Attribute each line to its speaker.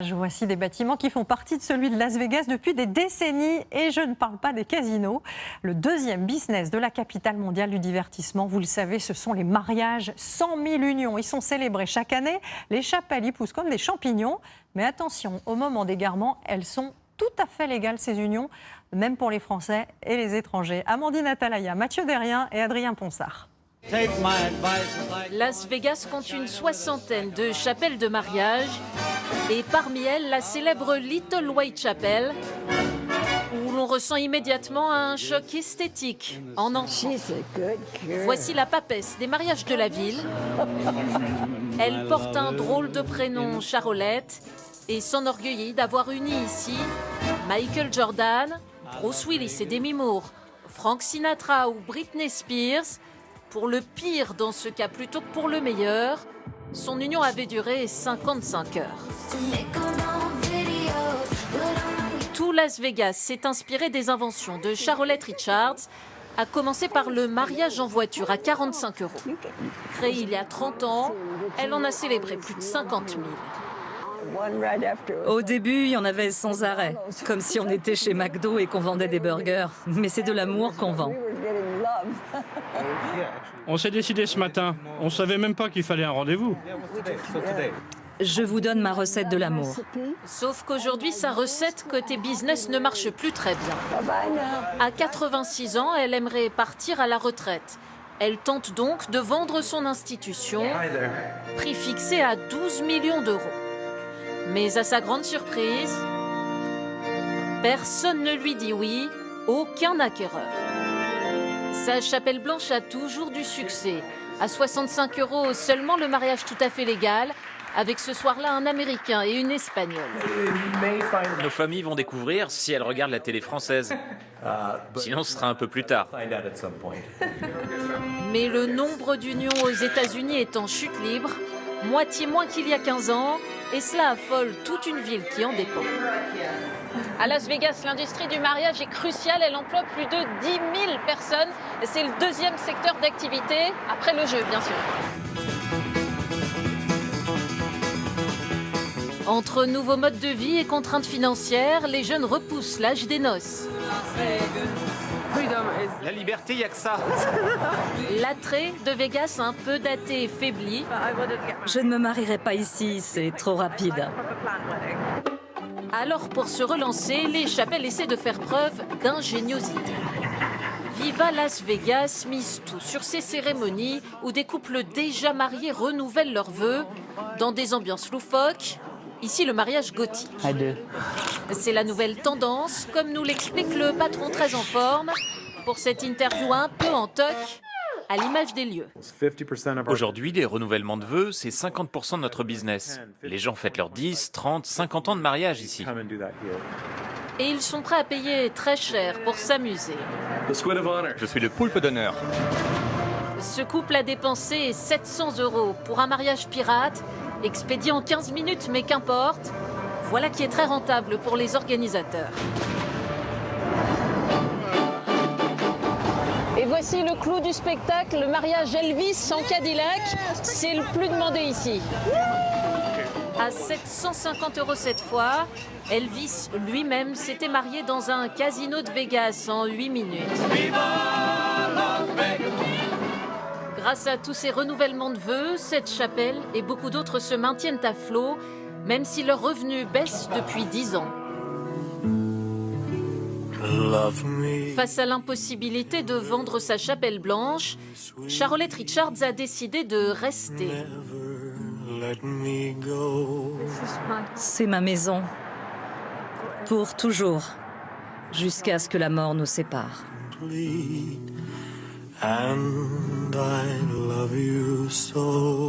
Speaker 1: Voici des bâtiments qui font partie de celui de Las Vegas depuis des décennies et je ne parle pas des casinos. Le deuxième business de la capitale mondiale du divertissement, vous le savez, ce sont les mariages. 100 000 unions, ils sont célébrés chaque année. Les chapelles y poussent comme des champignons. Mais attention, au moment d'égarement, elles sont tout à fait légales ces unions, même pour les Français et les étrangers. Amandine Atalaya, Mathieu Derrien et Adrien Ponsard.
Speaker 2: Las Vegas compte une soixantaine de chapelles de mariage et parmi elles la célèbre Little White Chapel où l'on ressent immédiatement un choc esthétique en entrant. Voici la papesse des mariages de la ville. Elle porte un drôle de prénom, Charolette, et s'enorgueillit d'avoir uni ici Michael Jordan, Bruce Willis et Demi Moore, Frank Sinatra ou Britney Spears. Pour le pire dans ce cas plutôt que pour le meilleur, son union avait duré 55 heures. Tout Las Vegas s'est inspiré des inventions de Charolette Richards, à commencer par le mariage en voiture à 45 €. Créée il y a 30 ans, elle en a célébré plus de 50 000.
Speaker 3: Au début, il y en avait sans arrêt, comme si on était chez McDo et qu'on vendait des burgers. Mais c'est de l'amour qu'on vend.
Speaker 4: On s'est décidé ce matin. On ne savait même pas qu'il fallait un rendez-vous.
Speaker 3: Je vous donne ma recette de l'amour.
Speaker 2: Sauf qu'aujourd'hui, sa recette côté business ne marche plus très bien. À 86 ans, elle aimerait partir à la retraite. Elle tente donc de vendre son institution, prix fixé à 12 millions d'euros. Mais à sa grande surprise, personne ne lui dit oui, aucun acquéreur. Sa chapelle blanche a toujours du succès. À 65 € seulement le mariage tout à fait légal, avec ce soir-là un Américain et une Espagnole.
Speaker 5: Nos familles vont découvrir si elles regardent la télé française. Sinon, ce sera un peu plus tard.
Speaker 2: Mais le nombre d'unions aux États-Unis est en chute libre, moitié moins qu'il y a 15 ans, et cela affole toute une ville qui en dépend. À Las Vegas, l'industrie du mariage est cruciale. Elle emploie plus de 10 000 personnes. C'est le deuxième secteur d'activité, après le jeu, bien sûr. Entre nouveaux modes de vie et contraintes financières, les jeunes repoussent l'âge des noces.
Speaker 5: La liberté, il n'y a que ça.
Speaker 2: L'attrait de Vegas un peu daté et faibli.
Speaker 3: Je ne me marierai pas ici, c'est trop rapide.
Speaker 2: Alors pour se relancer, les chapelles essaient de faire preuve d'ingéniosité. Viva Las Vegas mise tout sur ces cérémonies où des couples déjà mariés renouvellent leurs vœux dans des ambiances loufoques. Ici, le mariage gothique. C'est la nouvelle tendance, comme nous l'explique le patron très en forme, pour cette interview un peu en toc, à l'image des lieux.
Speaker 5: Aujourd'hui, les renouvellements de vœux, c'est 50% de notre business. Les gens fêtent leurs 10, 30, 50 ans de mariage ici.
Speaker 2: Et ils sont prêts à payer très cher pour s'amuser.
Speaker 5: Je suis le poulpe d'honneur.
Speaker 2: Ce couple a dépensé 700 € pour un mariage pirate, expédié en 15 minutes, mais qu'importe. Voilà qui est très rentable pour les organisateurs. Et voici le clou du spectacle, le mariage Elvis en Cadillac. C'est le plus demandé ici. À 750 € cette fois, Elvis lui-même s'était marié dans un casino de Vegas en 8 minutes. Grâce à tous ces renouvellements de vœux, cette chapelle et beaucoup d'autres se maintiennent à flot, même si leurs revenus baissent depuis 10 ans. Face à l'impossibilité de vendre sa chapelle blanche, Charolette Richards a décidé de rester.
Speaker 3: C'est ma maison. Pour toujours. Jusqu'à ce que la mort nous sépare.
Speaker 6: And I love you so.